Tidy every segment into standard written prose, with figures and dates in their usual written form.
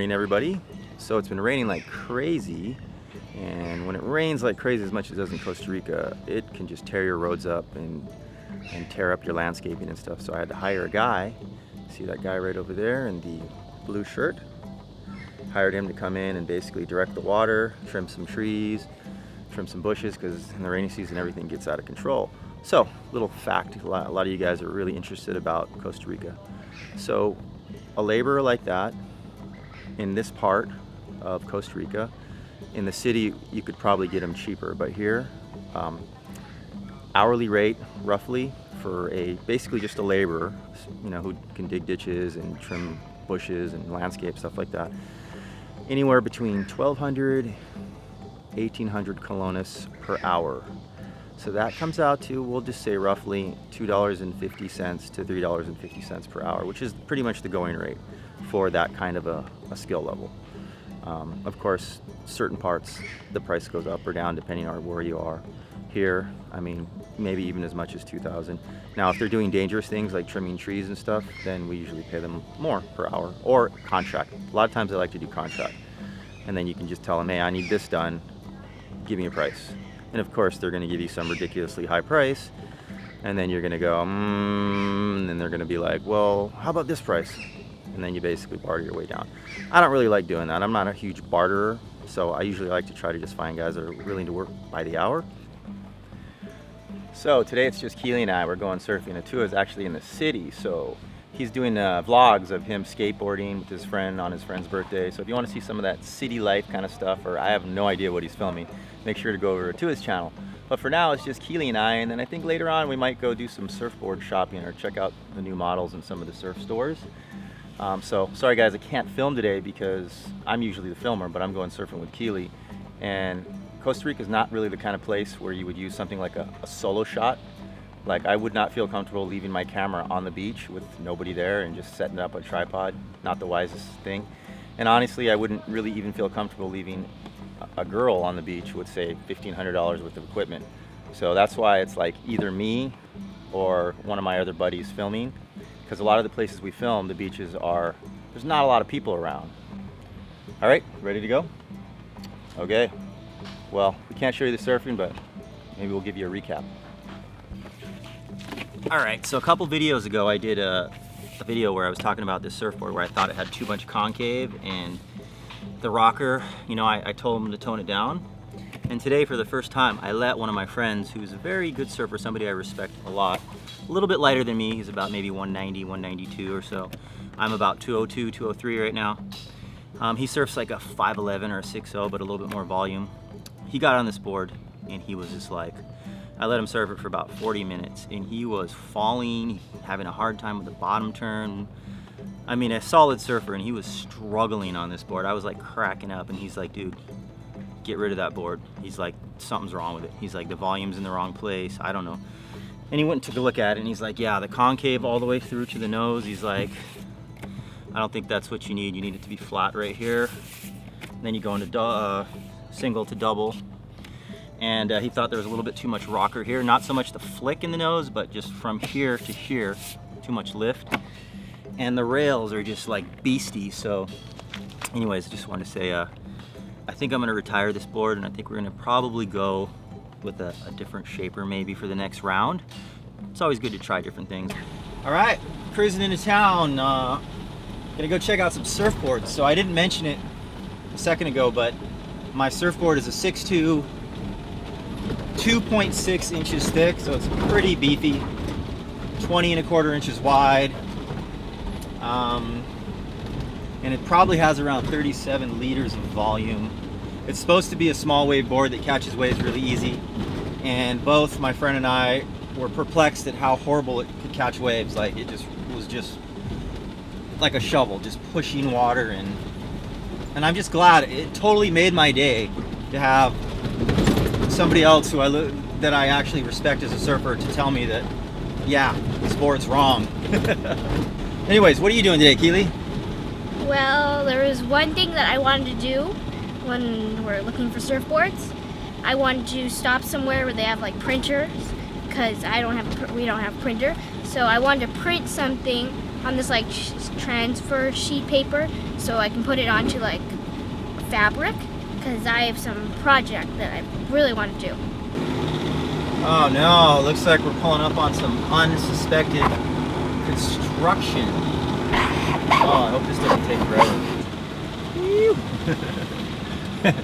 morning, everybody. So it's been raining like crazy, and when it rains like crazy as much as it does in Costa Rica, it can just tear your roads up and tear up your landscaping and stuff. So I had to hire a guy. See that guy right over there in the blue shirt? Hired him to come in and basically direct the water, trim some trees, trim some bushes, because in the rainy season everything gets out of control. So, little fact, a lot of you guys are really interested about Costa Rica. So a laborer like that in this part of Costa Rica, in the city you could probably get them cheaper, but here hourly rate roughly for basically just a laborer, you know, who can dig ditches and trim bushes and landscape stuff like that, anywhere between 1,200 1,800 colones per hour. So that comes out to, we'll just say roughly $2.50 to $3.50 per hour, which is pretty much the going rate for that kind of a skill level. Of course, certain parts the price goes up or down depending on where you are. Here, I mean, maybe even as much as 2,000. Now, if they're doing dangerous things like trimming trees and stuff, then we usually pay them more per hour, or contract. A lot of times I like to do contract, and then you can just tell them, hey, I need this done, give me a price. And of course, they're going to give you some ridiculously high price, and then you're going to go, and then they're going to be like, well, how about this price? And then you basically barter your way down. I don't really like doing that. I'm not a huge barterer, so I usually like to try to just find guys that are willing to work by the hour. So today it's just Keely and I. We're going surfing. Atua is actually in the city, so he's doing vlogs of him skateboarding with his friend on his friend's birthday. So if you want to see some of that city life kind of stuff, or I have no idea what he's filming, make sure to go over to his channel. But for now, it's just Keely and I, and then I think later on we might go do some surfboard shopping or check out the new models in some of the surf stores. So sorry guys, I can't film today because I'm usually the filmer, but I'm going surfing with Keely. And Costa Rica is not really the kind of place where you would use something like a solo shot. Like, I would not feel comfortable leaving my camera on the beach with nobody there and just setting up a tripod. Not the wisest thing. And honestly, I wouldn't really even feel comfortable leaving a girl on the beach with, say, $1,500 worth of equipment. So that's why it's like either me or one of my other buddies filming, because a lot of the places we film, the beaches there's not a lot of people around. All right, ready to go? Okay. Well, we can't show you the surfing, but maybe we'll give you a recap. All right, so a couple videos ago I did a video where I was talking about this surfboard where I thought it had too much concave, and the rocker, you know, I told him to tone it down. And today, for the first time, I let one of my friends, who's a very good surfer, somebody I respect a lot, a little bit lighter than me, he's about maybe 190, 192 or so. I'm about 202, 203 right now. He surfs like a 5'11 or a 6'0, but a little bit more volume. He got on this board and he was just like, I let him surf it for about 40 minutes and he was falling, having a hard time with the bottom turn. I mean, a solid surfer, and he was struggling on this board. I was like cracking up, and he's like, dude, get rid of that board. He's like, something's wrong with it. He's like, the volume's in the wrong place. I don't know. And he went and took a look at it and he's like, yeah, the concave all the way through to the nose. He's like, I don't think that's what you need. You need it to be flat right here. And then you go into single to double. And he thought there was a little bit too much rocker here. Not so much the flick in the nose, but just from here to here, too much lift. And the rails are just like beastie. So anyways, I just wanted to say, I think I'm gonna retire this board, and I think we're gonna probably go with a different shaper maybe for the next round. It's always good to try different things. All right, cruising into town. Gonna go check out some surfboards. So I didn't mention it a second ago, but my surfboard is a 6'2", 2.6 inches thick, so it's pretty beefy, 20¼ inches wide. And it probably has around 37 liters of volume. It's supposed to be a small wave board that catches waves really easy, and both my friend and I were perplexed at how horrible it could catch waves. Like, it just was just like a shovel, just pushing water, and I'm just glad. It totally made my day to have somebody else that I actually respect as a surfer to tell me that, yeah, this board's wrong. Anyways, what are you doing today, Keely? Well, there was one thing that I wanted to do when we're looking for surfboards. I wanted to stop somewhere where they have like printers, because we don't have printer. So I wanted to print something on this like transfer sheet paper so I can put it onto like fabric, because I have some project that I really want to do. Oh no, looks like we're pulling up on some unsuspected construction. Oh, I hope this doesn't take forever.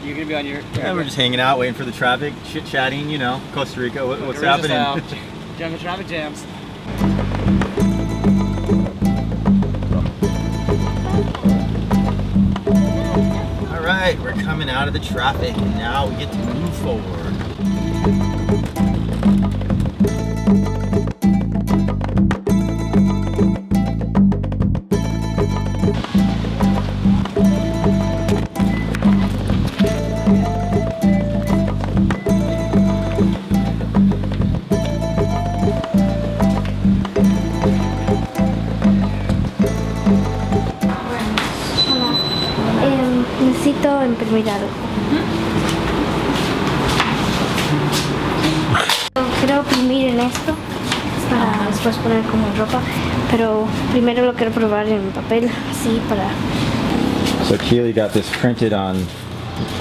You're gonna be on your... Yeah, we're just hanging out, waiting for the traffic, chit-chatting, you know, Costa Rica, what's happening? Jungle traffic jams. All right, we're coming out of the traffic, and now we get to move forward. Necesito imprimir algo. Quiero imprimir en esto para después poner como ropa, pero primero lo quiero probar en papel, así para... So Keely got this printed on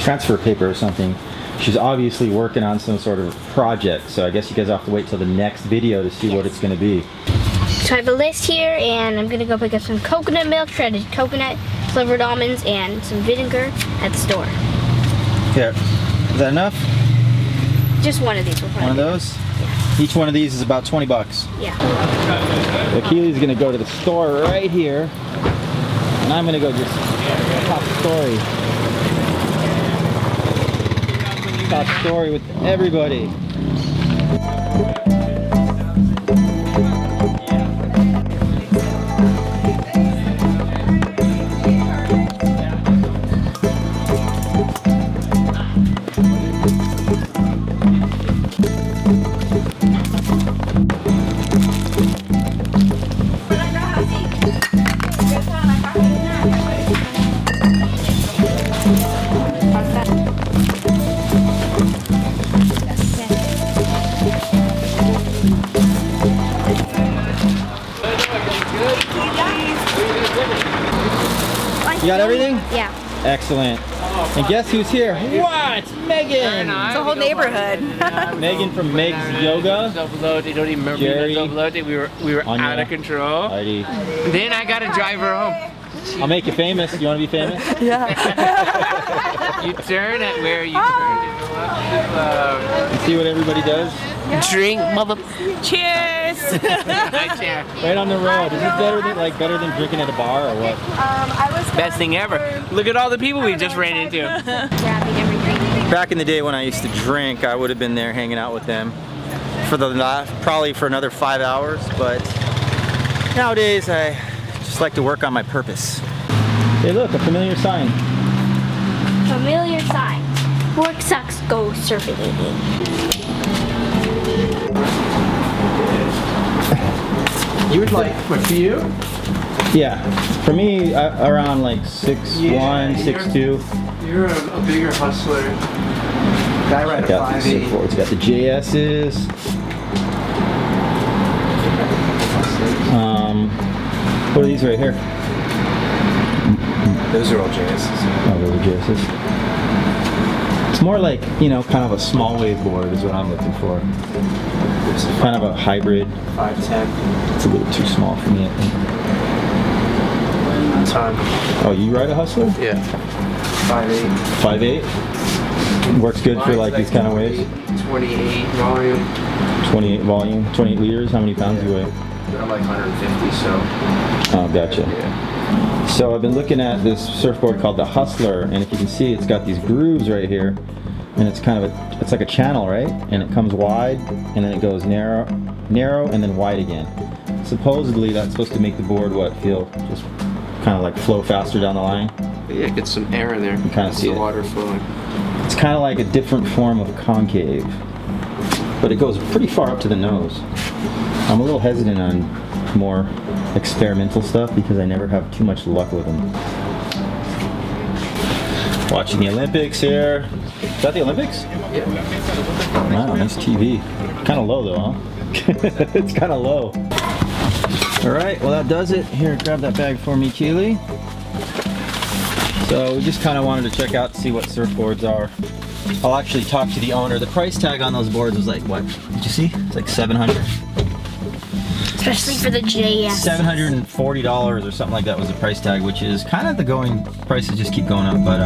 transfer paper or something. She's obviously working on some sort of project, so I guess you guys have to wait till the next video to see what it's going to be. So I have a list here, and I'm gonna go pick up some coconut milk, shredded coconut, flavored almonds, and some vinegar at the store. Here, is that enough? Just one of these will probably One of those? Yeah. Each one of these is about 20 bucks. Yeah. So Keely's gonna go to the store right here, and I'm gonna go just top story. Top story with everybody. You got everything? Yeah. Excellent. And guess who's here? What? Megan! It's a whole neighborhood. Megan from Meg's Yoga. You don't even remember Jerry. We were Anya. out of control. Heidi. Then I got to drive her home. I'll make you famous. You want to be famous? Yeah. You turn at where you turn. See what everybody does? Drink, mother. Cheers. Right on the road. Is it better than drinking at a bar or what? Best thing ever. Look at all the people we just ran into. Grabbing everything. Back in the day when I used to drink, I would have been there hanging out with them for probably for another 5 hours, but nowadays I just like to work on my purpose. Hey look, a familiar sign. Familiar sign. Work sucks, go surfing. You would like, what, for you? Yeah, for me, around like 6'1", 6'2". You're a bigger hustler. Guy right at Got these 5'8". surfboards. Got the JS's. What are these right here? Those are all JS's. Oh, those are JS's. It's more like, you know, kind of a small wave board is what I'm looking for. It's kind of a hybrid. 5'10". It's a little too small for me, I think. Ton. Oh, you ride a Hustler? Yeah. 5'8". 5'8"? Works good for like these kind of waves? 28 volume. 28 volume, 28 liters. How many pounds do you weigh? I'm like 150, so. Oh, gotcha. Yeah. So I've been looking at this surfboard called the Hustler, and if you can see, it's got these grooves right here, and it's kind of it's like a channel, right? And it comes wide, and then it goes narrow, and then wide again. Supposedly that's supposed to make the board feel just kind of like flow faster down the line. Yeah, get some air in there. You kind of see the it. Water flowing. It's kind of like a different form of concave, but it goes pretty far up to the nose. I'm a little hesitant on more experimental stuff because I never have too much luck with them. Watching the Olympics here. Is that the Olympics? Yeah. Wow, nice TV. Kind of low though, huh? It's kind of low. All right, well that does it. Here, grab that bag for me, Keely. So we just kind of wanted to check out to see what surfboards are. I'll actually talk to the owner. The price tag on those boards was like, what? Did you see? It's like 700. Especially for the JS. $740 or something like that was the price tag, which is kind of the going prices just keep going up. But